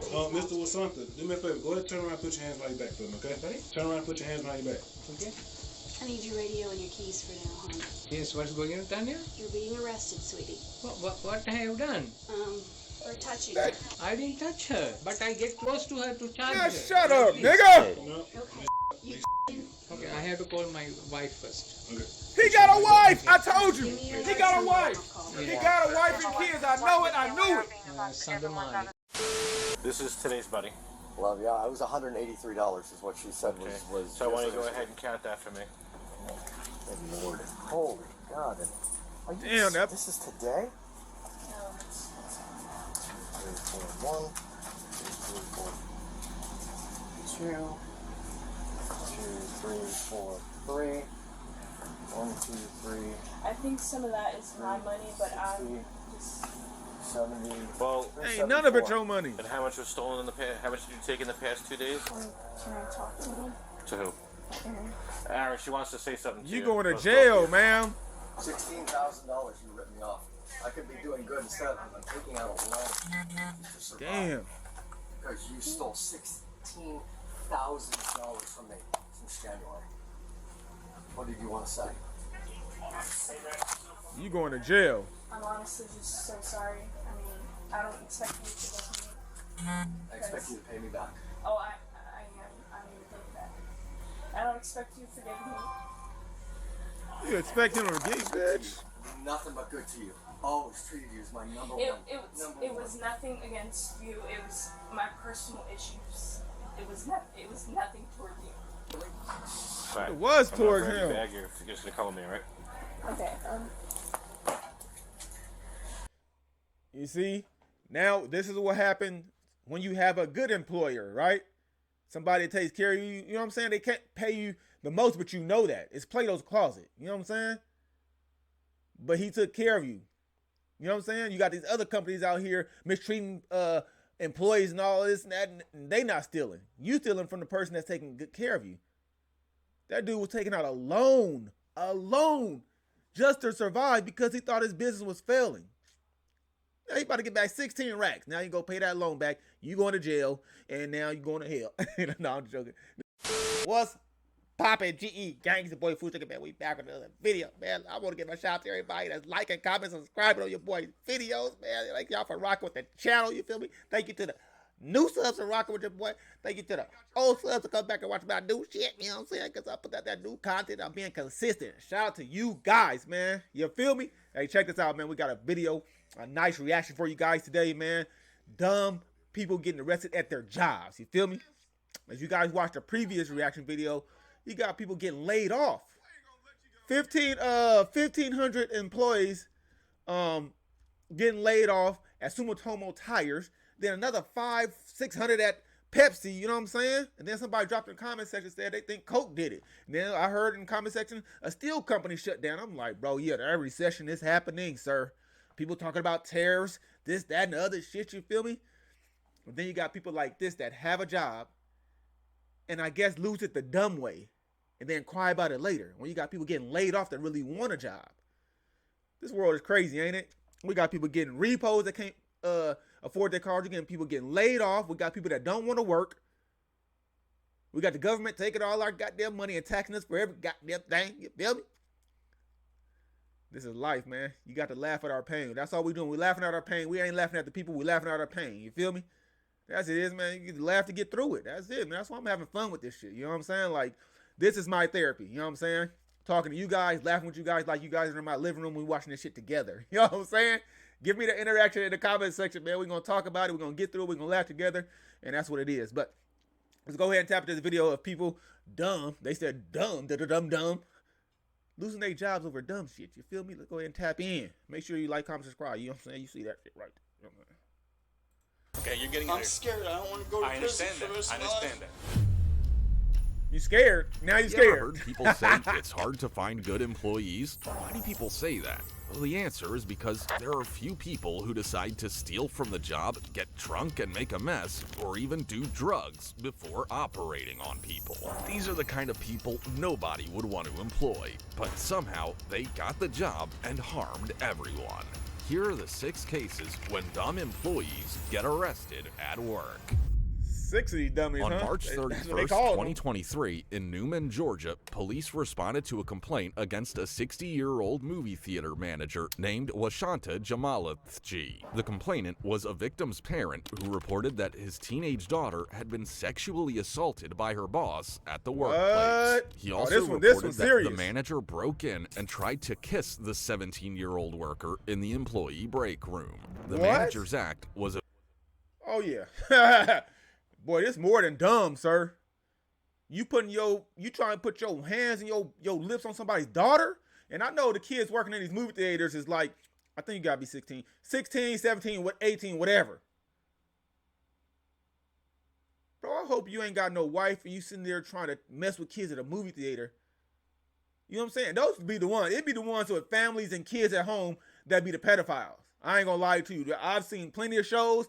Mr. Wasanta, do me a favor. Go ahead and turn around and put your hands behind your back for me, okay? Sorry? Turn around and put your hands behind your back. Okay. I need your radio and your keys for now, hon. Yes, what's going on, Tanya? You're being arrested, sweetie. What I have done? For touching her. I didn't touch her, but I get close to her to charge Yeah, her. shut up, nigga! No. Okay. You Okay, I have to call my wife first. Okay. He got a wife! I told you! give me your He got a license wife! and I'll call her. He got a wife and kids. I know it. I knew it. Sunday morning. This is today's buddy. Love, yeah, it was $183 is what she said Okay. was So I want you to go ahead and count that for me. Good Lord. Holy God. Are you Damn, that- this is today? 2, 3, 4, 1, 2, 3, 4, 3. 1, 2, 3, I think some of that is my money, but I'm just 70. Well, Ain't none of it your money. and how much was stolen in the past? How much did you take in the past 2 days? can I talk to him? To who? Aaron, she wants to say something to you. You going to Let's talk jail, you. ma'am. $16,000 you ripped me off. I could be doing good instead. I'm taking out a loan to survive. Damn. Because you stole $16,000 from me since January. What did you want to say? You going to jail. I'm honestly just so sorry. I mean, I don't expect you to forgive me. I expect you to pay me back. Oh, I am going to take that. I don't expect you to forgive me. You expect him to get bitch? Nothing but good to you. Always treated you as my number It one. it was nothing against you. It was my personal issues. It was nothing toward you. Right. It was I'm towards gonna grab your him. bag. You're just gonna call me, right? Okay. You see? Now, this is what happened when you have a good employer, right? Somebody takes care of you. You know what I'm saying? They can't pay you the most, but you know that. It's Plato's Closet. You know what I'm saying? But he took care of you. You know what I'm saying? You got these other companies out here mistreating employees and all this and that, and they not stealing. You stealing from the person that's taking good care of you. That dude was taking out a loan, just to survive because he thought his business was failing. Now you about to get back 16 racks. Now you go pay that loan back. You going to jail, and now you going to hell. No, I'm joking. What's poppin', GE Gangsta Boy Food Chicken, man? We back with another video, man. I want to give a shout out to everybody that's liking, commenting, subscribing on your boy videos, man. Thank y'all for rocking with the channel. You feel me? Thank you to the new subs for rocking with your boy. Thank you to the old subs to come back and watch my new shit. You know what I'm saying? Because I put out that new content. I'm being consistent. Shout out to you guys, man. You feel me? Hey, check this out, man. We got a video, a nice reaction for you guys today, man. Dumb people getting arrested at their jobs. You feel me? As you guys watched the previous reaction video, you got people getting laid off. 1,500 employees getting laid off at Sumitomo Tires. Then another 500-600 at Pepsi, you know what I'm saying? And then somebody dropped in the comment section said they think Coke did it. And then I heard in the comment section a steel company shut down. I'm like, bro, yeah, every recession is happening, sir. People talking about tariffs, this, that, and the other shit, you feel me? But then you got people like this that have a job and I guess lose it the dumb way and then cry about it later. When you got people getting laid off that really want a job. This world is crazy, ain't it? We got people getting repos that can't afford their cars. We're getting people getting laid off. We got people that don't want to work. We got the government taking all our goddamn money and taxing us for every goddamn thing. You feel me? This is life, man. You got to laugh at our pain. That's all we doing. We laughing at our pain. We ain't laughing at the people. We laughing at our pain. You feel me? That's it is, man. You laugh to get through it. That's it, man. That's why I'm having fun with this shit. You know what I'm saying? Like, this is my therapy. You know what I'm saying? Talking to you guys, laughing with you guys like you guys are in my living room. We watching this shit together. You know what I'm saying? Give me the interaction in the comment section, man. We're going to talk about it. We're going to get through it. We're going to laugh together. And that's what it is. But let's go ahead and tap into this video of people dumb. They said dumb, dumb. Losing their jobs over dumb shit. You feel me? Let's go ahead and tap in. Make sure you like, comment, subscribe. You know what I'm saying? You see that shit right there. Okay, you're getting I'm scared. I don't want to go to I prison understand for the that. rest I of my life. understand that. You scared? Now you You ever scared. heard people say it's hard to find good employees? Why do people say that? Well, the answer is because there are few people who decide to steal from the job, get drunk and make a mess, or even do drugs before operating on people. These are the kind of people nobody would want to employ, but somehow they got the job and harmed everyone. here are the 6 cases when dumb employees get arrested at work. 6 of these dummies, On huh? March That's what they 31st, call them. 2023, in Newman, Georgia, police responded to a complaint against a 60-year-old movie theater manager named Washanta Jamalathji. The complainant was a victim's parent who reported that his teenage daughter had been sexually assaulted by her boss at the workplace. What? He Oh, also this reported one's that serious. the manager broke in and tried to kiss the 17-year-old worker in the employee break room. The What? Managers Act was a Oh yeah. Boy, this more than dumb, sir. You trying to put your hands and your lips on somebody's daughter? And I know the kids working in these movie theaters is like, I think you gotta be 16, 17, 18, whatever. Bro, I hope you ain't got no wife and you sitting there trying to mess with kids at a movie theater. You know what I'm saying? Those would be the ones. It'd be the ones with families and kids at home that be the pedophiles. I ain't gonna lie to you. I've seen plenty of shows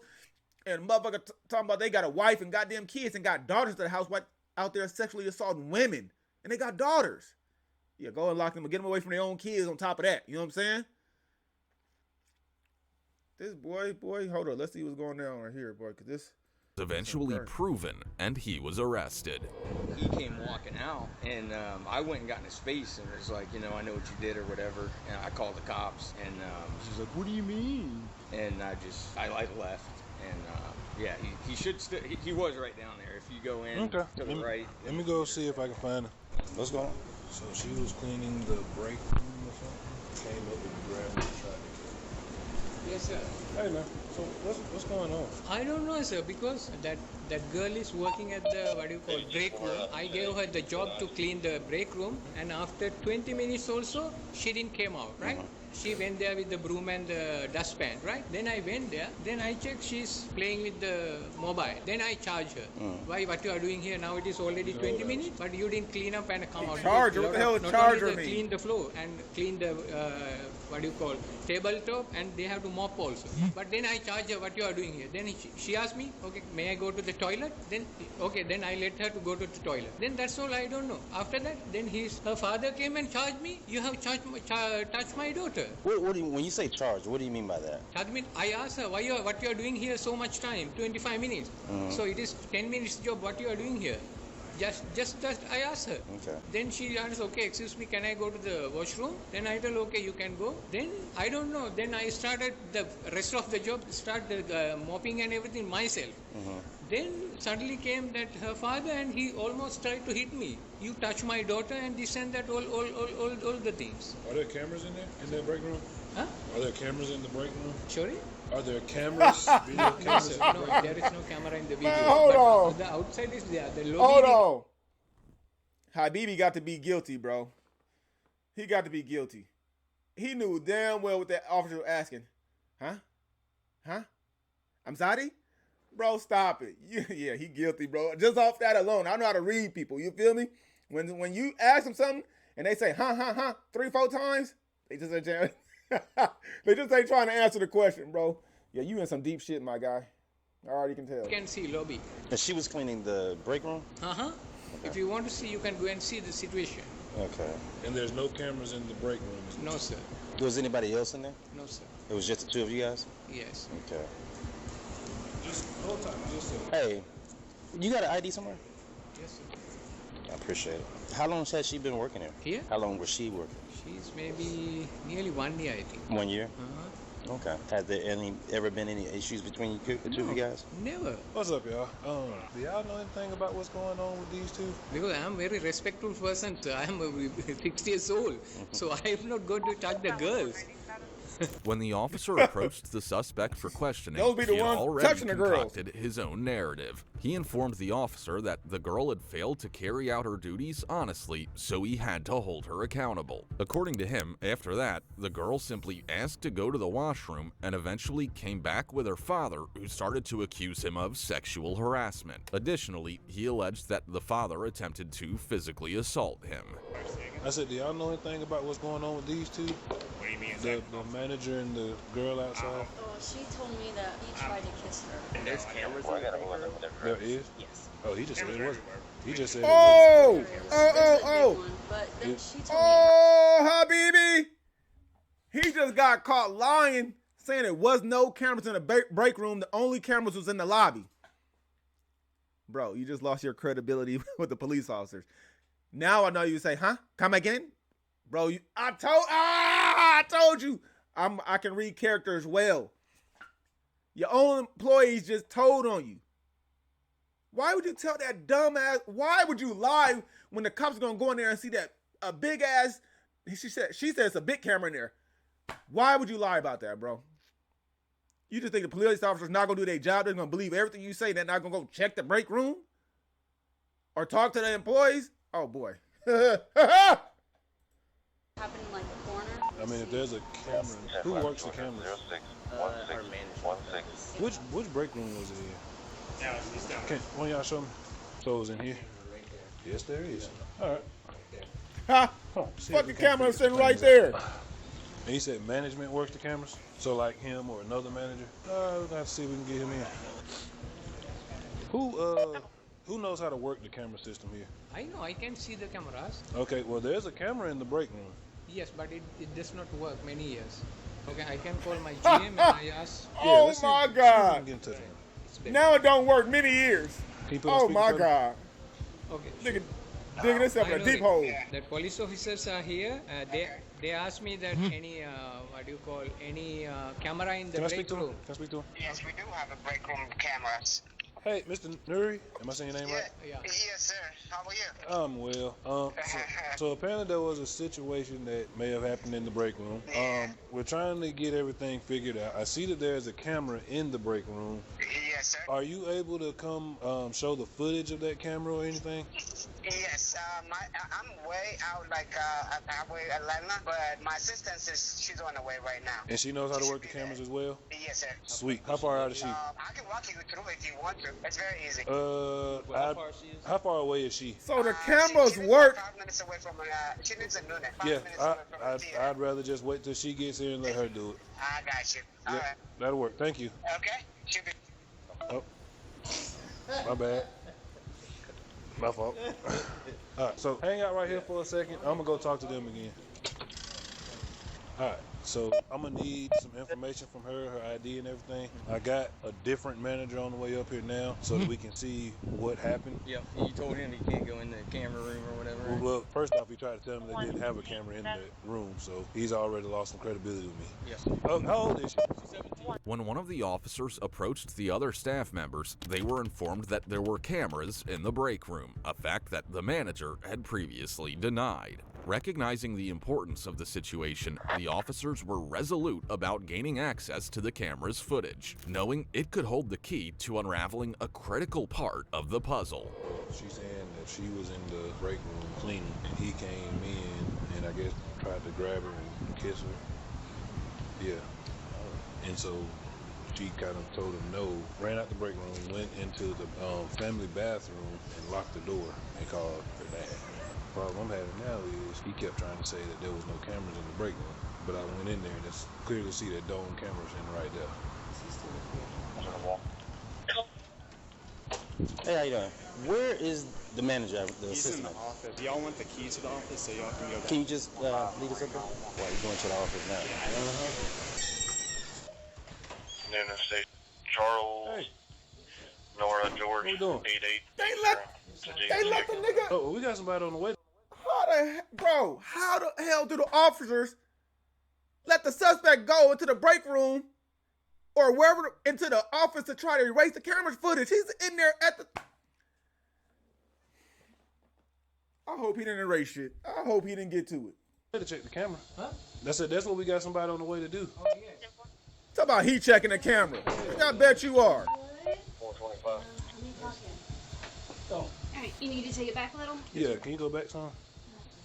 and motherfucker talking about they got a wife and goddamn kids and got daughters to the house out there sexually assaulting women. And they got daughters. Yeah, go and lock them and get them away from their own kids on top of that. You know what I'm saying? This boy, hold on. Let's see what's going on right here, boy. Cause this eventually proven and he was arrested. He came walking out and I went and got in his face and was like, I know what you did or whatever. And I called the cops and she's like, what do you mean? And I left. And yeah, he should still, he was right down there. If you go in to the right. Let me go see if I can find her. What's going on? So she was cleaning the break room or something. Came up and grabbed her and tried to kill her. Yes, sir. Hey man, so what's going on? I don't know, sir, because that girl is working at the break room. I gave her the job to clean the break room, and after 20 minutes also, she didn't came out, right? She went there with the broom and the dustpan, right? Then I went there. Then I checked she's playing with the mobile. Then I charge her. Why? What you are doing here now? It is already 20 minutes, but you didn't clean up and come out. Charge her? What the hell is Not charge her only they mean? clean the floor and clean the tabletop, and they have to mop also. But then I charge her. What you are doing here? Then she asked me, okay, may I go to the toilet? Then okay, then I let her to go to the toilet. Then that's all. I don't know. After that, then her father came and charged me. You have touched my daughter. What do you, when you say charge, what do you mean by that? That means I asked her, what you are doing here so much time? 25 minutes. So it is 10 minutes job. What you are doing here? Just I asked her. Okay. Then she asked, okay, excuse me, can I go to the washroom? Then I told, okay, you can go. Then I don't know. Then I started the rest of the job, mopping and everything myself. Then suddenly came that her father and he almost tried to hit me. You touch my daughter and this and that, all the things. Are there cameras in there, in that break room? Huh? Are there cameras in the break room? Sorry? Are there cameras, video No, cameras? sir. No, there is no camera in the video. Man, hold But on. the outside is there. The lobby. Hold on. Habibi got to be guilty, bro. He got to be guilty. He knew damn well what that officer was asking. Huh? I'm sorry? Bro, stop it. Yeah, he guilty, bro. Just off that alone. I know how to read people. You feel me? When you ask them something and they say, 3-4 times, they just ain't trying to answer the question, bro. Yeah, you in some deep shit, my guy. I already can tell. You can see lobby. And she was cleaning the break room? Okay. If you want to see, you can go and see the situation. Okay. And there's no cameras in the break room? No, sir. Was anybody else in there? No, sir. It was just the two of you guys? Yes. Okay. Just hold time. Hey, you got an ID somewhere? Yes, sir. I appreciate it. How long has she been working here? Here? How long was she working? She's maybe nearly 1 year, I think. 1 year? Okay. Had there ever been any issues between the two of you guys? Never. What's up, y'all? Do y'all know anything about what's going on with these two? Because I am a very respectful person. So I am 60 years old. So I am not going to touch the girls. When the officer approached the suspect for questioning, Those be the he had ones already touching the girls. concocted his own narrative. He informed the officer that the girl had failed to carry out her duties honestly, so he had to hold her accountable. According to him, after that, the girl simply asked to go to the washroom and eventually came back with her father, who started to accuse him of sexual harassment. Additionally, he alleged that the father attempted to physically assault him. I said, do y'all know anything about what's going on with these two? What do you mean The manager and the girl outside? Oh, she told me that he tried to kiss her. And there's cameras in there? There is? Yes. Oh, he just said it wasn't. He just said Oh! But then she told me. Oh, Habibi! He just got caught lying saying there was no cameras in the break room. The only cameras was in the lobby. Bro, you just lost your credibility with the police officers. Now I know you say, huh? Come again? Bro, I told you. I can read characters well. Your own employees just told on you. Why would you tell that dumbass? Why would you lie when the cops are gonna go in there and see that a big ass? She said it's a big camera in there. Why would you lie about that, bro? You just think the police officer's not gonna do their job? They're gonna believe everything you say? They're not gonna go check the break room or talk to the employees? Oh boy. Happened in like the corner. I mean, if there's a camera, who works the cameras? Our manager. Which break room was it in? Can one of y'all show me? So it was in here? Yes, there is. All right. Ha! Fucking camera sitting right there. And he said management works the cameras? So like him or another manager? We'll have to see if we can get him in. Who knows how to work the camera system here? I know, I can see the cameras. Okay, well there's a camera in the break room. Yes, but it does not work many years. Okay, I can call my GM and I ask. Oh my God. Get in touch with him. Now it don't work many years. Can you put on Oh my speakerphone? God. Okay. Nigga digging this up I in a know deep hole. that police officers are here. They asked me that any any camera in the Can I speak break to him? room. Can I speak to him? Yes, we do have a break room cameras. Hey, Mr. Nuri, am I saying your name right? Yeah. Yes, sir. How are you? I'm well. So apparently there was a situation that may have happened in the break room. We're trying to get everything figured out. I see that there's a camera in the break room. Yes, sir. Are you able to come show the footage of that camera or anything? Yes, I'm way out, like halfway Atlanta, but my assistant says she's on the way right now. And she knows how to work the cameras as well? Yes, sir. Sweet. How far out is she? I can walk you through if you want to. It's very easy. How far away is she? So the cameras work. 5 minutes away from she lives in Noonan. 5 Yeah, minutes away from her theater. I'd rather just wait till she gets here and let her do it. I got you. All Yeah, right. that'll work. Thank you. Okay. Should be. Oh, my bad. My fault. All right, so hang out right here for a second. I'm gonna go talk to them again. All right, so I'm gonna need some information from her ID and everything. I got a different manager on the way up here now, so that we can see what happened. Yep. You told him he can't go in the camera room or whatever. Well, first off, he tried to tell me they didn't have a camera in the room, so he's already lost some credibility with me. Yes. Oh, how old is she? She's 17. When one of the officers approached the other staff members, they were informed that there were cameras in the break room, a fact that the manager had previously denied. Recognizing the importance of the situation, the officers were resolute about gaining access to the camera's footage, knowing it could hold the key to unraveling a critical part of the puzzle. She's saying that she was in the break room cleaning, and he came in and I guess tried to grab her and kiss her. Yeah. And so she kind of told him no, ran out the break room, went into the family bathroom and locked the door and called her dad. The problem I'm having now is he kept trying to say that there was no cameras in the break room, but I went in there and it's clear to see that dome cameras in right there. Hey, how you doing? Where is the manager, the He's assistant? in the office. Y'all want the key to the office so y'all can go back? Can you just lead us up there? Well, you're going to the office now. Noonan State. Charles. Nora George. What we doing? 88. They let the nigga. Oh, we got somebody on the way. How the hell do the officers let the suspect go into the break room or wherever into the office to try to erase the camera's footage? He's in there at the. I hope he didn't erase shit. I hope he didn't get to it. To check the camera. Huh? That's it. That's what we got somebody on the way to do. Oh yes. Talk about he checking the camera. I bet you are. 425. Alright, you need to take it back a little? Yeah, can you go back some?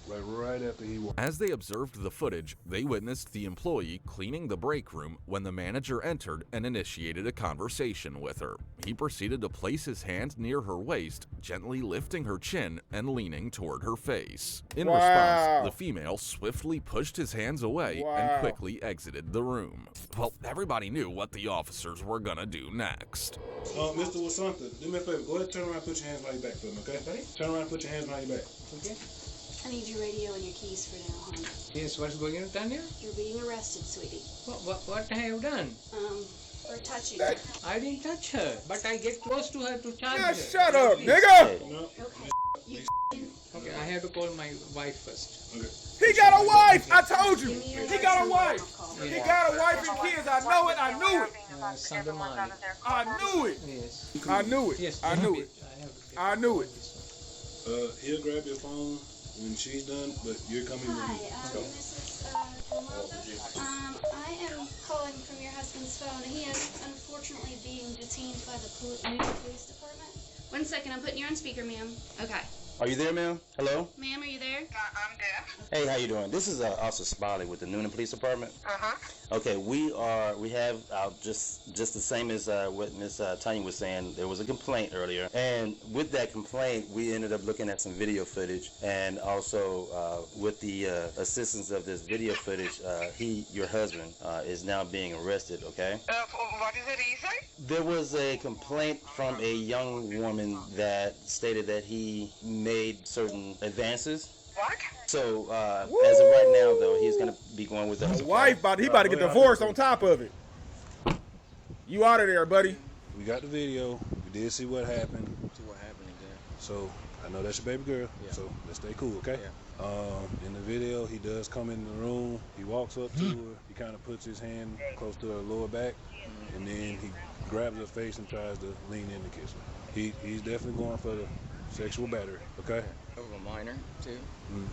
Like right after he walked. As they observed the footage, they witnessed the employee cleaning the break room when the manager entered and initiated a conversation with her. He proceeded to place his hand near her waist, gently lifting her chin and leaning toward her face. In response, the female swiftly pushed his hands away and quickly exited the room. Well, everybody knew what the officers were gonna do next. Mr. Wasanta, do me a favor. Go ahead and turn around and put your hands behind your back for me, okay? Turn around and put your hands behind your back. Okay. I need your radio and your keys for now, hon. Yes, what's going on, Tanya? You're being arrested, sweetie. What I have done? For touching her. I didn't touch her, but I get close to her to charge Now her. shut up, nigga. Okay, I have to call my wife first. He got a wife. I told you. He got a wife. He got a wife and kids. I know it. I knew it. Sandamani. I knew it. Yes. I knew it. Yes, I knew it. I knew it. He'll grab your phone when she's done, but you're coming with me. Mrs. Delmado. I am calling from your husband's phone. He is unfortunately being detained by the Newton Police Department. 1 second, I'm putting you on speaker, ma'am. Okay. Are you there, ma'am? Hello? Ma'am, are you there? I'm there. Hey, how you doing? This is Officer Smiley with the Noonan Police Department. Uh-huh. Okay, we have just the same as what Miss Tanya was saying. There was a complaint earlier, and with that complaint, we ended up looking at some video footage, and also with the assistance of this video footage, your husband, is now being arrested. Okay. What is it he say? There was a complaint from a young woman that stated that he made certain advances. What? So, as of right now, though, he's going to be going with us. The wife, he about to get divorced on top of it. You out of there, buddy. We got the video. We did see what happened. See what happened again. So I know that's your baby girl. Yeah. So let's stay cool, okay? Yeah. In the video, he does come in the room. He walks up to her. He kind of puts his hand close to her lower back, and then he grabs her face and tries to lean in to kiss her. He's definitely going for the sexual battery, okay? Of a minor, too?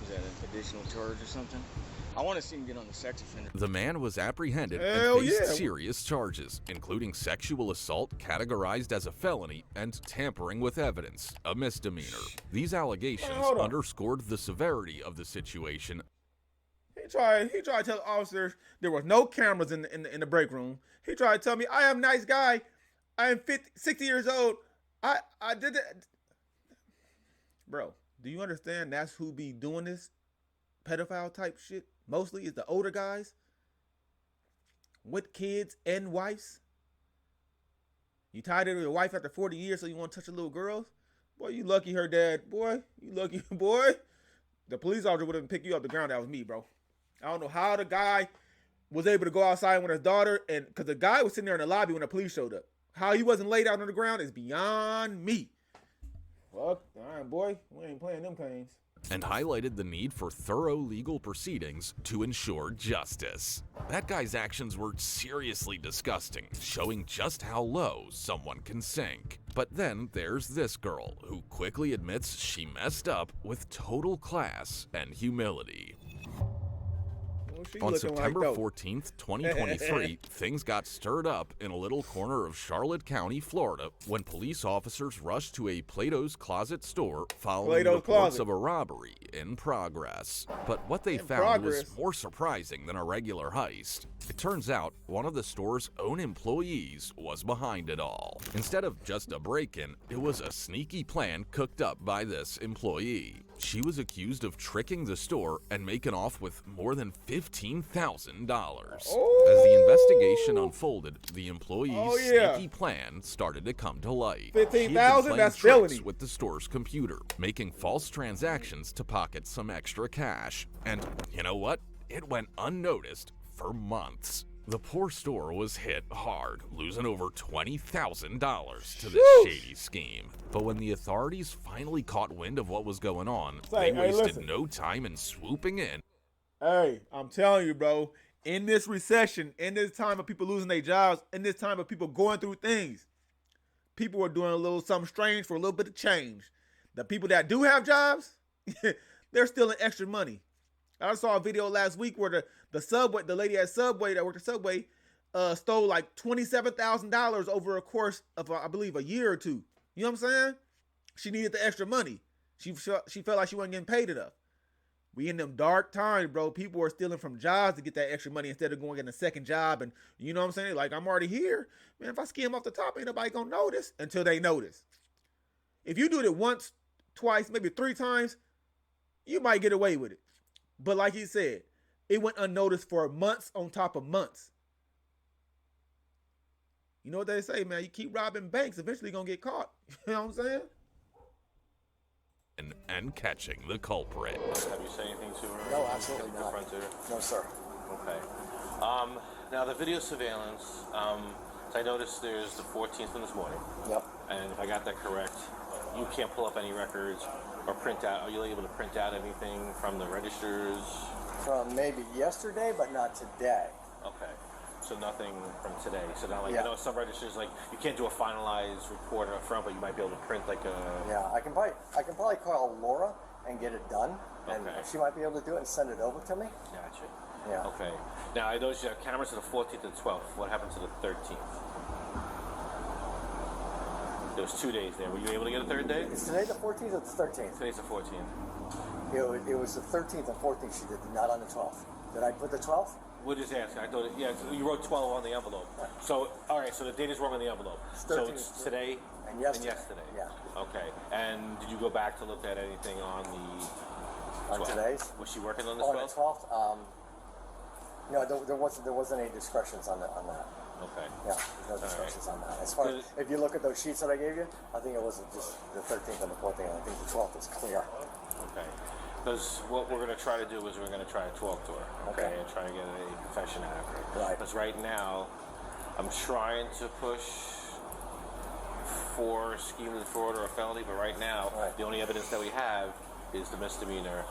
Is that an additional charge or something? I want to see him get on the sex offender. The man was apprehended Hell and faced yeah. serious charges, including sexual assault categorized as a felony and tampering with evidence, a misdemeanor. These allegations hold on. underscored the severity of the situation. He tried to tell the officers there was no cameras in the break room. He tried to tell me I am a nice guy. I am 60 years old. I did that. Bro, do you understand that's who be doing this pedophile type shit? Mostly is the older guys with kids and wives. You tied to your wife after 40 years so you want to touch a little girl? Boy, you lucky her dad. Boy, you lucky. Boy, the police officer wouldn't pick you up the ground. That was me, bro. I don't know how the guy was able to go outside with his daughter, and because the guy was sitting there in the lobby when the police showed up. How he wasn't laid out on the ground is beyond me. Fuck, all right, boy, we ain't playing them games. And highlighted the need for thorough legal proceedings to ensure justice. That guy's actions were seriously disgusting, showing just how low someone can sink. But then there's this girl who quickly admits she messed up with total class and humility. On September 14th, 2023, things got stirred up in a little corner of Charlotte County, Florida, when police officers rushed to a Plato's Closet store following reports of a robbery in progress. But what they found was more surprising than a regular heist. It turns out one of the store's own employees was behind it all. Instead of just a break-in, it was a sneaky plan cooked up by this employee. She was accused of tricking the store and making off with more than $15,000. As the investigation unfolded, the employee's sneaky plan started to come to light. $15,000? That's felony. With the store's computer, making false transactions to pocket some extra cash. And you know what? It went unnoticed for months. The poor store was hit hard, losing over $20,000 to this shady scheme. But when the authorities finally caught wind of what was going on, they wasted no time in swooping in. Hey, I'm telling you, bro, in this recession, in this time of people losing their jobs, in this time of people going through things, people are doing a little something strange for a little bit of change. The people that do have jobs, they're stealing extra money. I saw a video last week where the lady at Subway that worked at Subway stole like $27,000 over a course of, I believe, a year or two. You know what I'm saying? She needed the extra money. She felt like she wasn't getting paid enough. We in them dark times, bro. People are stealing from jobs to get that extra money instead of going getting a second job. And you know what I'm saying? Like, I'm already here. Man, if I skim off the top, ain't nobody gonna notice until they notice. If you do it once, twice, maybe 3 times, you might get away with it. But like he said, it went unnoticed for months on top of months. You know what they say, man? You keep robbing banks, eventually you're going to get caught. You know what I'm saying? and catching the culprit. Have you said anything to her? No, absolutely not. Confronted her? No, sir. Okay. Now the video surveillance, so I noticed there's the 14th from this morning. Yep. And if I got that correct, you can't pull up any records or print out. Are you able to print out anything from the registers? From maybe yesterday, but not today. Okay. So nothing from today. So not like, Yeah. I know some registers, like, you can't do a finalized report up front, but you might be able to print like a... Yeah, I can probably call Laura and get it done, and Okay. she might be able to do it and send it over to me. Gotcha. Yeah. Okay. Now, I noticed you have cameras to the 14th and 12th. What happened to the 13th? There was 2 days there. Were you able to get a third day? Is today the 14th or the 13th? Today's the 14th. It was the 13th and 14th she did, not on the 12th. Did I put the 12th? We're just asking. I thought, yeah, so you wrote 12 on the envelope. So, all right, so the date is wrong on the envelope. So 13th. it's today And yesterday. Yeah. Okay. And did you go back to look at anything on the 12th? On today's? Was she working on the On 12th? the 12th? No, there wasn't any discretions on that. Okay. Yeah, there's no discretions on that. As far as, if you look at those sheets that I gave you, I think it was just the 13th and the 14th, and I think the 12th is clear. Okay. Because what we're going to try to do is we're going to try to talk to her, okay, and try to get a confession out of her. Right. Because right now, I'm trying to push for scheme of fraud or a felony, but right now, the only evidence that we have is the misdemeanor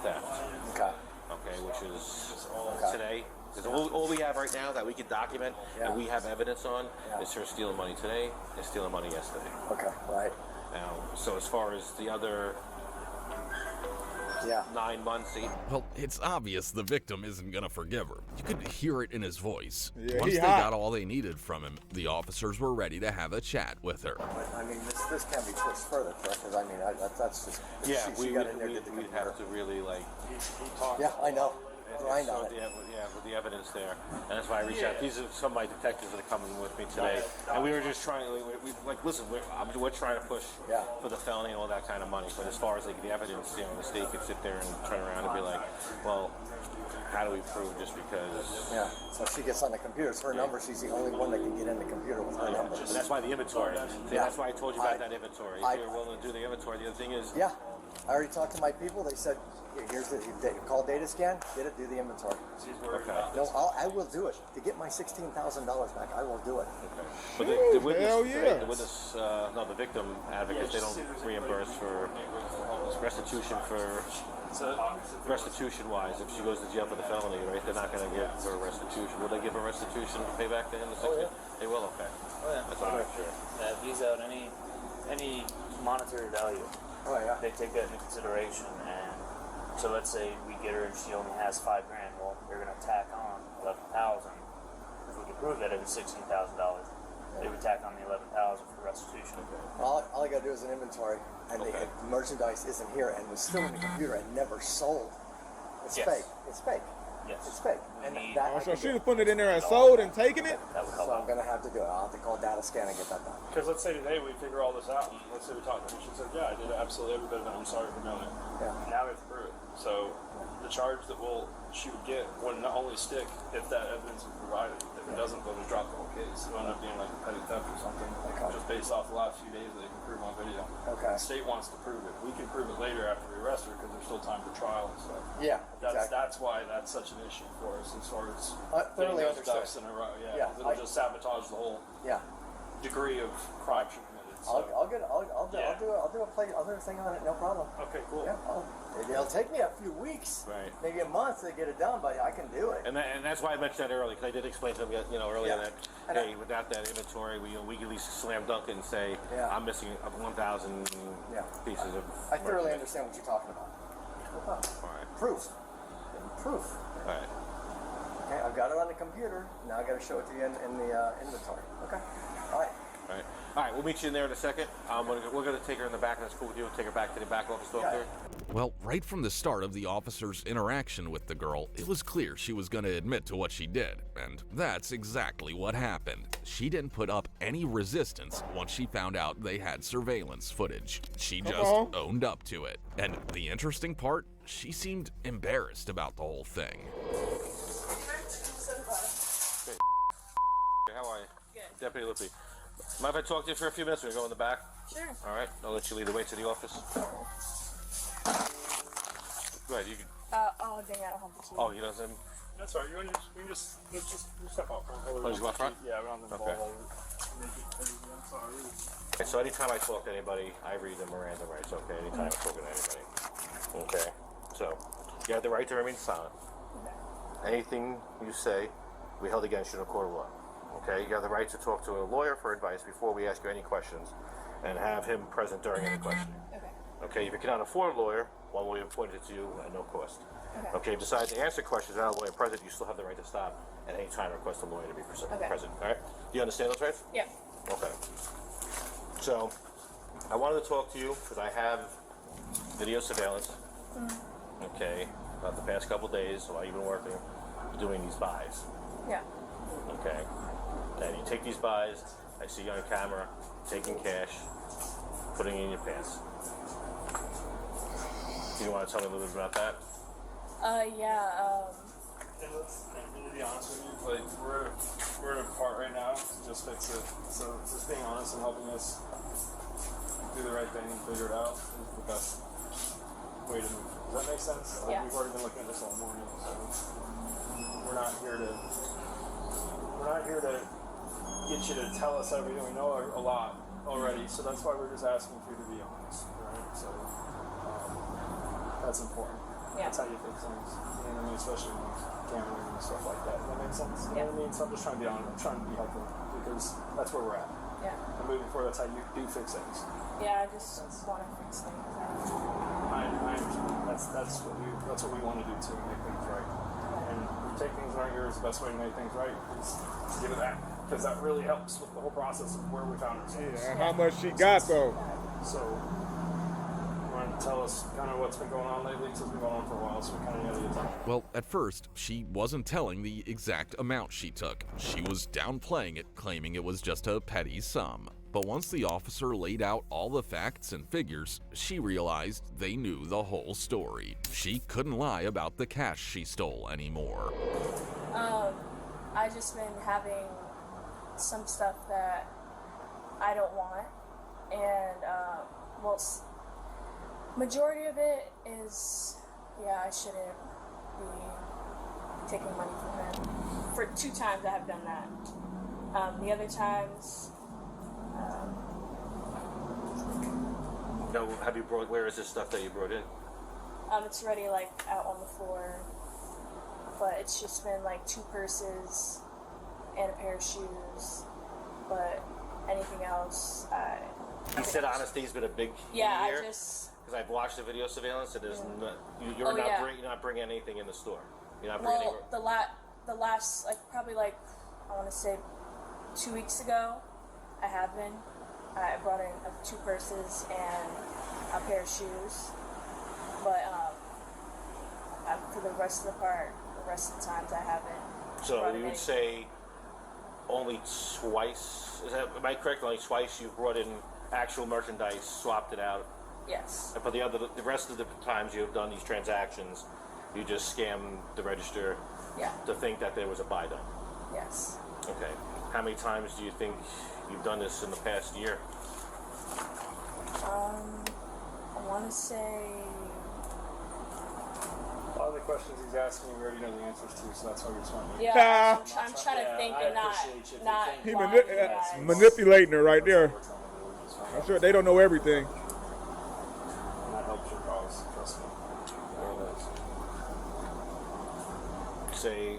theft. Okay. Okay, which is today. Because all we have right now that we can document and we have evidence on is her stealing money today and stealing money yesterday. Okay, right. Now, so as far as the other 9 months, 8. Well, it's obvious the victim isn't gonna forgive her. You could hear it in his voice. Yeah, Once he they hot. got all they needed from him, the officers were ready to have a chat with her. But, I mean, this can't be pushed further, correct? Because, I mean, that's just... Yeah, she got in there, did the we'd computer. have to really like. Yeah, I know. Grind on it. With the evidence there, and that's why I reached out. These are some of my detectives that are coming with me today, and we were just trying. Listen, we're trying to push for the felony and all that kind of money. But as far as like the evidence, the state could sit there and turn around and be like, well, how do we prove just because? Yeah. So she gets on the computer. It's her number. She's the only one that can get in the computer with her number. And that's why the inventory. See, Yeah. that's why I told you about that inventory. If you're willing to do the inventory, the other thing is. Yeah. I already talked to my people. They said, here's the call data scan. Get it. Do the inventory. Okay. No, I will do it to get my $16,000 back. I will do it. Okay. But the witness, no, the victim advocates, they don't reimburse for restitution restitution-wise. If she goes to jail for the felony, right, they're not going to give her restitution. Will they give her restitution to pay back to him? They will. Okay. That's what I'm sure. That views out any monetary value. Oh yeah. They take that into consideration, and so let's say we get her and she only has $5,000. Well, they're gonna tack on $11,000. If we can prove that it was $16,000, they would tack on the $11,000 for restitution. All I gotta do is an inventory, and the merchandise isn't here and was still in the computer and never sold. It's fake. It's fake. Yes. It's fake. And that I So can she do. was putting it in there and sold and taking it? So I'm gonna have to do it. I'll have to call data scan and get that done. Because let's say today we figure all this out. Let's say we talk to her. She said, yeah, I did absolutely every bit of it. I'm sorry for doing it. Yeah. Now we have to prove it. So the charge that she would get would not only stick if that evidence is provided. If it doesn't, they'll just drop the whole case. It'll end up being like a petty theft or something. Just based off the last few days that they can prove on video. Okay. The state wants to prove it. We can prove it later after we arrest her because there's still time for trial and stuff. Yeah, That's why that's such an issue for us as far as thoroughly getting those understood. ducks in a row. Yeah, Yeah, 'cause it'll just sabotage the whole degree of crime she committed. So. I'll do a thing on it. No problem. Okay, cool. Yeah. It'll take me a few weeks, maybe a month to get it done, but I can do it. And that's why I mentioned that earlier, because I did explain to them, earlier that, hey, without that inventory, we can at least slam dunk it and say, I'm missing 1,000 pieces of. I thoroughly understand what you're talking about. No problem. All right. Proof. Proof. All right. Okay, I've got it on the computer. Now I got to show it to you in the inventory. Okay. All right. All right, we'll meet you in there in a second. We're going to take her in the back. That's cool with you. We'll take her back to the back office talk there. Well, right from the start of the officer's interaction with the girl, it was clear she was going to admit to what she did. And that's exactly what happened. She didn't put up any resistance once she found out they had surveillance footage. She just owned up to it. And the interesting part, she seemed embarrassed about the whole thing. How are you? Good. Deputy Lippy. Mind if I talk to you for a few minutes? We go in the back? Sure. All right, I'll let you lead the way to the office. Go ahead. You can. Oh dang, I don't have the key. Oh, you know what I'm saying? That's all right. You can just step out front. Oh, just go out front? Yeah, around the Okay. ball. Make it crazy. I'm sorry. Okay, so anytime I talk to anybody, I read the Miranda rights, okay? Anytime I'm talking to anybody. Okay? So, you have the right to remain silent. Anything you say, we held against you in a court of law. Okay? You have the right to talk to a lawyer for advice before we ask you any questions and have him present during any questioning. Okay? If you cannot afford a lawyer, one will be appointed to you at no cost. Okay, if you decide to answer questions without a lawyer present, you still have the right to stop at any time and request a lawyer to be present. All right? Do you understand those rights? Yeah. Okay. So, I wanted to talk to you because I have video surveillance. Okay, about the past couple days while you've been working, doing these buys. Yeah. Okay, and you take these buys. I see you on camera taking cash, putting it in your pants. Do you want to tell me a little bit about that? Yeah. And to be honest with you, like we're at a part right now to just fix it. So just being honest and helping us do the right thing and figure it out is the best way to move. Does that make sense? Like, Yeah. we've already been looking at this all morning, so we're not here to get you to tell us everything. We know a lot already, so that's why we're just asking for you to be honest, right? So that's important. Yeah. That's how you fix things. You know what I mean? Especially with gambling and stuff like that. Does that make sense? You know what I mean? So I'm just trying to be honest. I'm trying to be helpful because that's where we're at. Yeah. And moving forward, that's how you do fix things. Yeah, I just want to fix things. I understand. That's what we want to do too, make things right. And you take things that aren't yours, the best way to make things right is to give it back. Because that really helps with the whole process of where we found ourselves. Yeah, how much she got though? So, you want to tell us kind of what's been going on lately? Because it's been going on for a while, so we kind of know the time. Well, at first, she wasn't telling the exact amount she took. She was downplaying it, claiming it was just a petty sum. But once the officer laid out all the facts and figures, she realized they knew the whole story. She couldn't lie about the cash she stole anymore. I just been having some stuff that I don't want, and majority of it is, I shouldn't be taking money from him. For 2 times I have done that. The other times, No, have you brought? Where is this stuff that you brought in? it's already like out on the floor, but it's just been like 2 purses and a pair of shoes. But anything else, You said honesty's been a big key yeah, here. I just. Because I've watched the video surveillance, and there's you're Oh, yeah. not bringing anything in the store. You're not bringing. Well, the last probably I want to say 2 weeks ago, I have been. I brought in 2 purses and a pair of shoes, but for the rest of the times I haven't. So brought you in would any- say only twice? Am I correct? Only twice you brought in actual merchandise, swapped it out. Yes. But the rest of the times you have done these transactions, you just scam the register to think that there was a buy done. Yes. Okay. How many times do you think you've done this in the past year? I want to say. A lot of the questions he's asking, we already know the answers to, so that's why we just want to. Yeah, I'm trying to think and not He lying to you guys. manipulating her right there. I'm sure they don't know everything. And that helps your cause, trust me. Say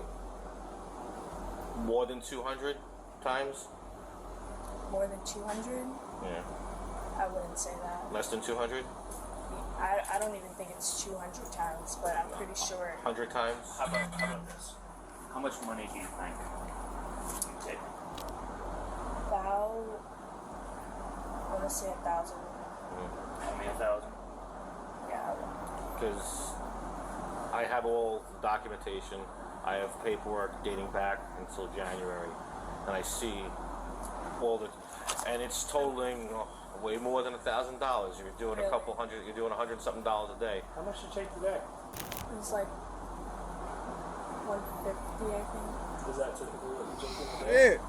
more than 200 times? More than 200? Yeah. I wouldn't say that. Less than 200? I don't even think it's 200 times, but I'm pretty sure. 100 times? How about this? How much money do you think you take? About, I want to say 1,000. Only 1,000? Yeah. Because I have all the documentation. I have paperwork dating back until January, and I see all the, and it's totaling way more than $1,000. You're doing a couple hundred. You're doing $100-something a day. How much did you take today? It was like 150, I think. Is that typically what you take today?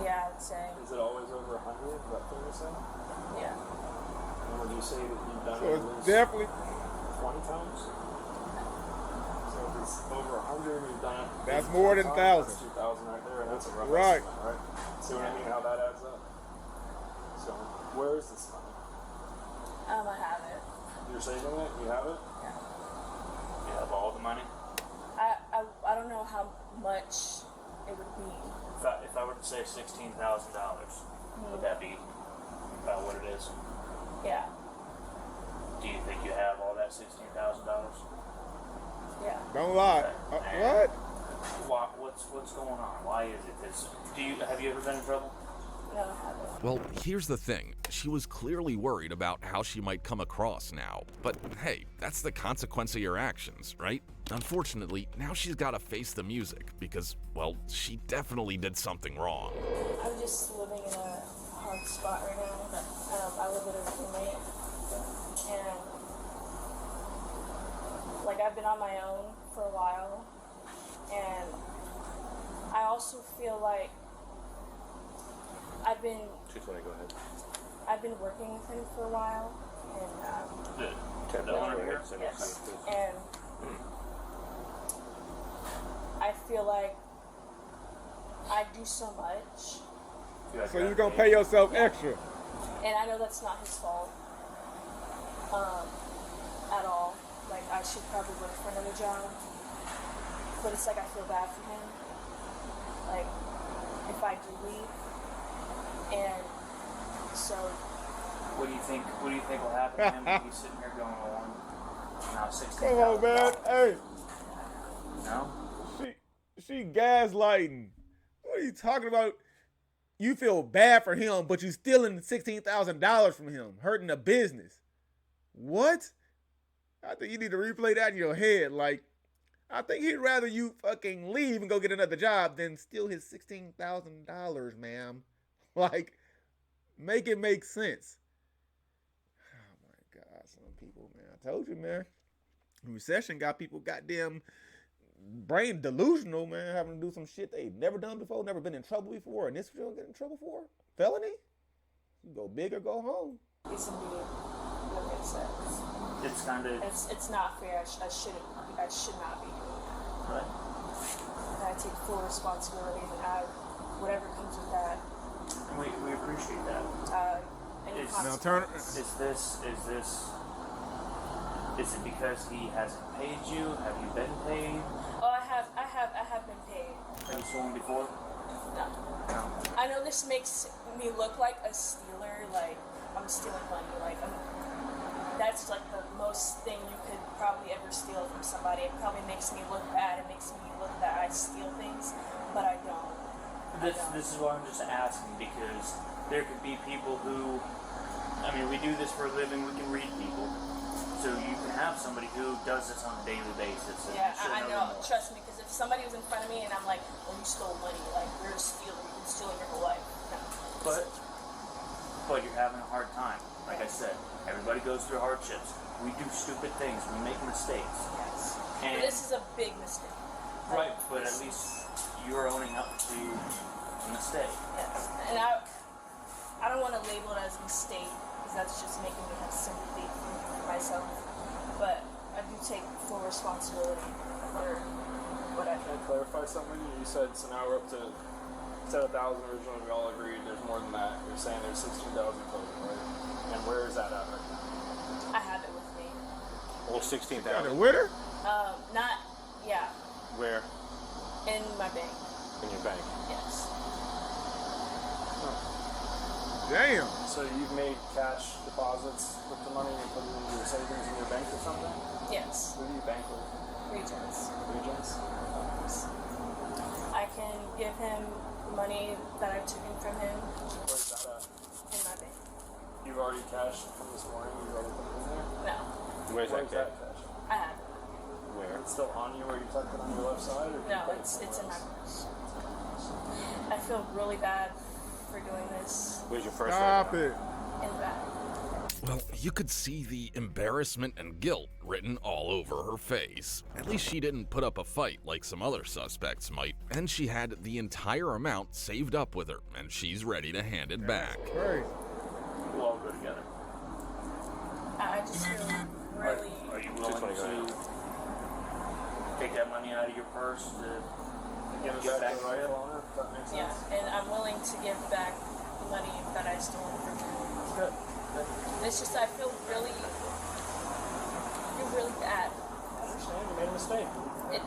Yeah, I would say. Is it always over 100? Is that what you're saying? Yeah. And would you say that you've done So it it's at least definitely 20 times? So if it's over 100 and you've done it. That's 50 more than times, 1,000. That's 2,000 right there, and that's a rough Right. estimate, right? See what I mean? How that adds up. So where is this money? I have it. You're saving it? You have it? You have all the money. I don't know how much it would be. If I were to say $16,000, would that be about what it is? Yeah. Do you think you have all that $16,000? Yeah. don't lie. What? What's going on? Why is it this? Have you ever been in trouble? No, I haven't. Well, here's the thing. She was clearly worried about how she might come across now. But hey, that's the consequence of your actions, right? Unfortunately, now she's got to face the music because, well, she definitely did something wrong. I'm just living in a hard spot right now. I live with a roommate, and like I've been on my own for a while, and I also feel like I've been 220, go ahead. I've been working with him for a while, and The owner here? yes, and I feel like I do so much, So you're gonna pay yourself extra. and I know that's not his fault at all. Like I should probably look for another job, but it's like I feel bad for him. Like if I do leave, and so What do you think will happen to him when he's sitting here going on? Now $16,000. Come on, man. Hey, No? she gaslighting. What are you talking about? You feel bad for him, but you stealing $16,000 from him, hurting the business. What? I think you need to replay that in your head. Like, I think he'd rather you fucking leave and go get another job than steal his $16,000, ma'am. Like, make it make sense. Oh my God, some people, man. I told you, man. Recession got people goddamn brain delusional, man, having to do some shit they've never done before, never been in trouble before, and this you'll get in trouble for? Felony? You go big or go home. it's indeed like I said. It's kind of It's not fair. I should not be doing that. right. And I take full responsibility, and whatever comes with that. And we appreciate that. Any It's- Now consequences. Is it because he hasn't paid you? Have you been paid? Oh, I have been paid. Have you stolen before? No. No. I know this makes me look like a stealer, like I'm stealing money, that's like the most thing you could probably ever steal from somebody. It probably makes me look bad. It makes me look that I steal things, but I don't. This is why I'm just asking, because there could be people who, I mean, we do this for a living, we can read people. So you can have somebody who does this on a daily basis. And Yeah, you should I know. remorse. Trust me, because if somebody was in front of me and I'm like, well, you stole money, like, you're a stealer, you've been stealing your whole life. No. But you're having a hard time. Like I said, everybody goes through hardships. We do stupid things. We make mistakes. Yes. And But this is a big mistake. right, but at least you're owning up to a mistake. Yes. And I don't want to label it as a mistake, because that's just making me have sympathy for myself. But I do take full responsibility for what I Can I clarify something? You said, so now we're up to, said 1,000 originally, we all agreed, there's more than that. You're saying there's 16,000 total, right? And where is that at right now? I have it with me. Well, 16,000. with her? Not, yeah, Where? in my bank. In your bank. Yes. Damn. So you've made cash deposits with the money and put it into your savings in your bank or something? Yes. Who do you bank with? Regions. Regions? I can give him money that I took in from him Where's that at? in my bank. You've already cashed from this morning, you've already put it in there? No, Where's that cash? cash? I have it. Where? It's still on you where you tucked it on your left side? Or did you No, put it it's in somewhere my else? purse. I feel really bad for doing this. Where's your first Stop it. In the back. Well, you could see the embarrassment and guilt written all over her face. At least she didn't put up a fight like some other suspects might, and she had the entire amount saved up with her, and she's ready to hand it back. Crazy. We'll all go together. that money out of your purse to Give it give back back to the rightful owner, if that makes Yeah, sense. and I'm willing to give back the money that I stole from you. Good. It's just I feel really bad. I understand. You made a mistake.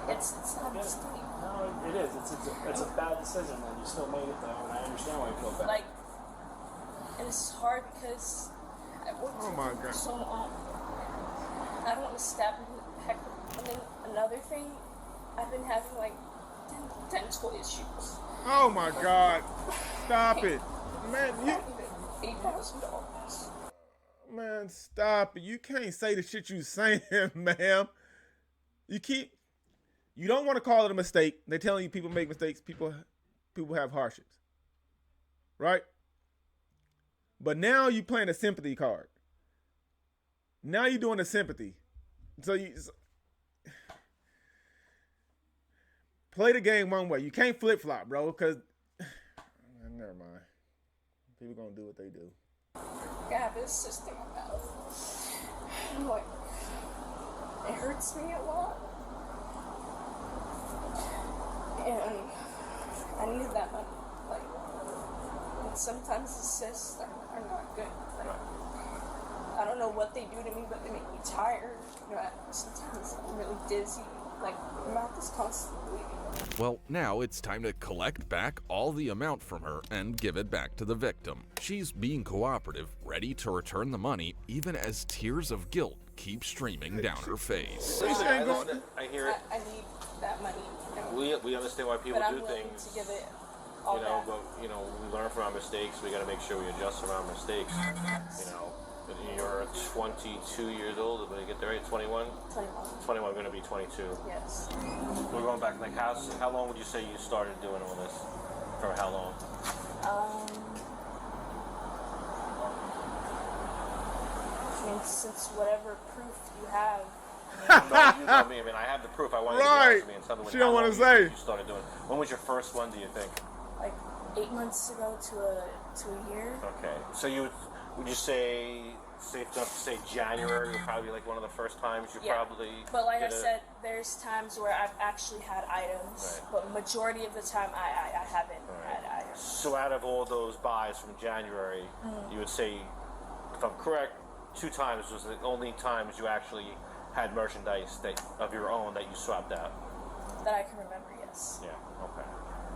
It's not a mistake. No, it is. It's a bad decision, and you still made it though, and I understand why you feel bad. Like, and it's hard because I worked Oh my God. for so long. I don't want to stab him in the back. And then another thing, I've been having like dental issues. Oh my God. Stop it. Man, you $8,000. man, stop it. You can't say the shit you saying, ma'am. You don't want to call it a mistake. They're telling you people make mistakes. People have hardships. Right? But now you playing a sympathy card. Now you're doing a sympathy. So you play the game one way. You can't flip-flop, bro, because never mind. People gonna do what they do. I have this cyst in my mouth. I'm like, it hurts me a lot. And I needed that money. Like, and sometimes the cysts are not good. Like, I don't know what they do to me, but they make me tired. You know, sometimes I'm really dizzy. Like, my mouth is constantly bleeding. Well, now it's time to collect back all the amount from her and give it back to the victim. She's being cooperative, ready to return the money, even as tears of guilt keep streaming down her face. I hear it. I need that money. And, We understand why people but I'm do willing things. to give it all back. But we learn from our mistakes. We got to make sure we adjust from our mistakes. But you're 22 years old. Did I get that right? 21. 21. Going to be 22. Yes. We're going back. Like how long would you say you started doing all this? For how long? I mean, since whatever proof you have. No, you know me. I mean, I have the proof. I want you to Right. answer me and tell me She don't how wanna long say. you started doing. When was your first one? Do you think? Like 8 months ago to a year. Okay. So would you say safe enough to say January would probably be like one of the first times you probably. But like I did it? said, there's times where I've actually had items, but majority of the time I haven't had items. So out of all those buys from January, you would say, if I'm correct, 2 times was the only times you actually had merchandise of your own that you swapped out. That I can remember, yes. Yeah. Okay.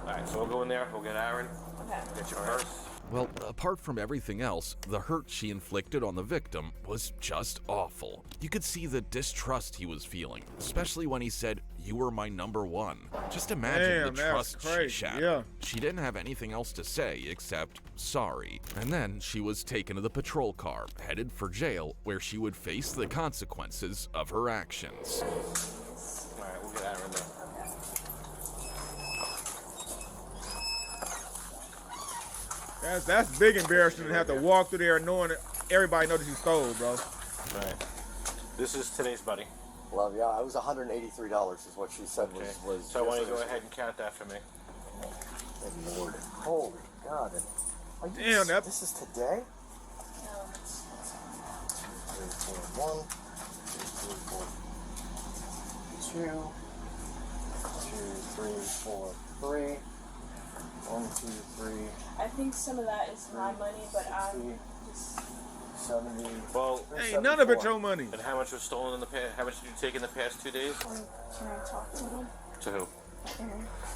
All right. So we'll go in there. We'll get Aaron. Okay. Get your purse. Well, apart from everything else, the hurt she inflicted on the victim was just awful. You could see the distrust he was feeling, especially when he said, "You were my number one." Just imagine Damn, the that's trust she crazy, shattered. yeah. She didn't have anything else to say except sorry. And then she was taken to the patrol car, headed for jail, where she would face the consequences of her actions. All right. We'll get Aaron there. That's big embarrassment to have to walk through there knowing that everybody knows that you stole, bro. Right. This is today's buddy. Well, yeah, it was $183 is what she said was. So why don't you go ahead and count that for me? Good Lord. Holy God. Are you Damn, that- this is today? 1, 2, 3, 4, 3. 1, 2, 3. I think some of that is my money, but I'm just 70. Well, Ain't none of it your money. And how much was stolen in the past? How much did you take in the past 2 days? Can I talk to him? To who?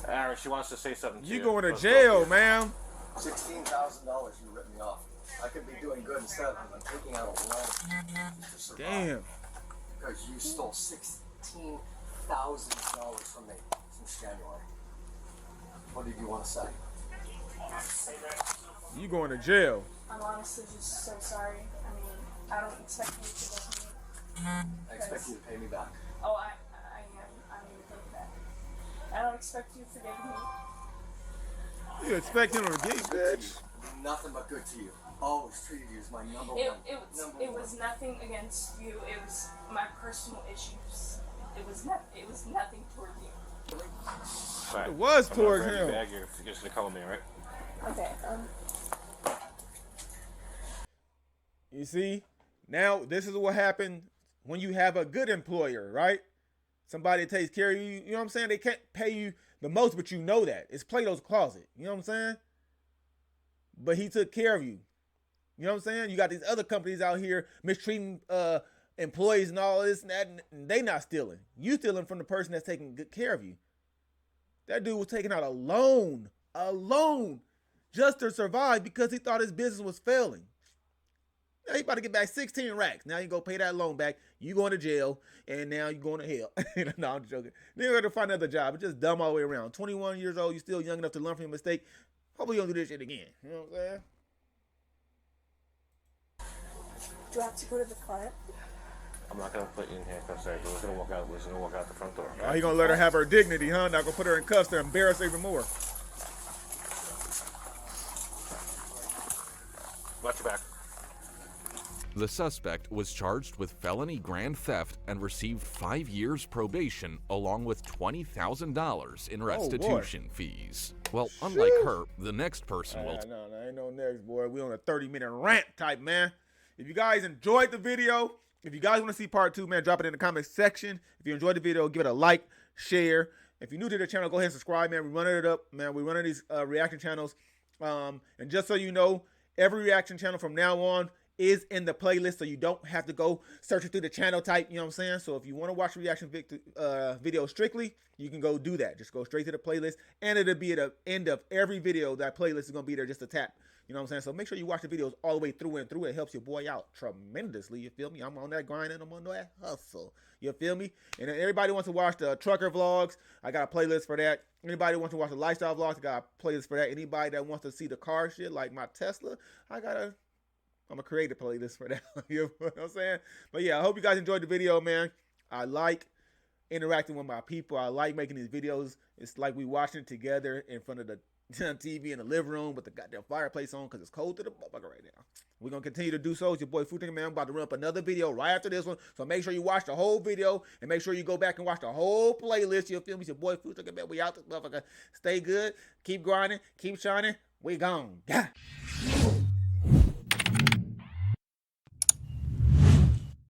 Aaron, she wants to say something to you. You going to Let's jail, talk ma'am. $16,000 you ripped me off. I could be doing good instead of I'm taking out a loan to survive. Damn. Because you stole $16,000 from me since January. What did you want to say? You going to jail. I'm honestly just so sorry. I mean, I don't expect you to forgive me. I expect you to pay me back. Oh, I am. I'm going to pay you back. I don't expect you to forgive me. You expect him to forgive you, bitch? Nothing but good to you. Always treated you as my number It one. it was nothing against you. It was my personal issues. It was nothing toward you. Right. It was I'm gonna towards grab your him. bag. You're just gonna call me, right? Okay. You see? Now, this is what happened when you have a good employer, right? somebody that takes care of you. You know what I'm saying? They can't pay you the most, but you know that. It's Plato's Closet. You know what I'm saying? But he took care of you. You know what I'm saying? You got these other companies out here mistreating employees and all this and that, and they not stealing. You stealing from the person that's taking good care of you. That dude was taking out a loan, just to survive because he thought his business was failing. Now he about to get back 16 racks. Now you go pay that loan back. You going to jail, and now you going to hell. No, I'm joking. Then you got to find another job. It's just dumb all the way around. 21 years old, you still young enough to learn from your mistake. Hopefully you don't do this shit again. You know what I'm saying? Do I have to go to the client? I'm not gonna put you in handcuffs there. We're gonna walk out. We're just gonna walk out the front door. Oh, he gonna let her have her dignity, huh? Not gonna put her in cuffs to embarrass her even more. Watch your back. The suspect was charged with felony grand theft and received 5 years probation along with $20,000 in restitution fees. Well, unlike her, the next person will... No, ain't no next, boy. We on a 30-minute rant type, man. If you guys enjoyed the video, if you guys want to see part 2, man, drop it in the comment section. If you enjoyed the video, give it a like, share. If you're new to the channel, go ahead and subscribe, man. We running it up, man. We running these reaction channels. And just so you know, every reaction channel from now on is in the playlist, so you don't have to go searching through the channel type, you know what I'm saying? So if you want to watch reaction video strictly, you can go do that. Just go straight to the playlist, and it'll be at the end of every video. That playlist is going to be there just a tap. You know what I'm saying? So make sure you watch the videos all the way through and through. It helps your boy out tremendously. You feel me? I'm on that grind and I'm on that hustle. You feel me? And then everybody wants to watch the trucker vlogs. I got a playlist for that. Anybody wants to watch the lifestyle vlogs, I got a playlist for that. Anybody that wants to see the car shit like my Tesla, I'm going to create a playlist for that. You know what I'm saying? But yeah, I hope you guys enjoyed the video, man. I like interacting with my people. I like making these videos. It's like we watching it together in front of the TV in the living room with the goddamn fireplace on because it's cold to the motherfucker right now. We're going to continue to do so. It's your boy Food Thinker Man. I'm about to run up another video right after this one. So make sure you watch the whole video and make sure you go back and watch the whole playlist. You feel me? It's your boy Food Thinker Man. We out this motherfucker. Stay good. Keep grinding. Keep shining. We gone. Yeah.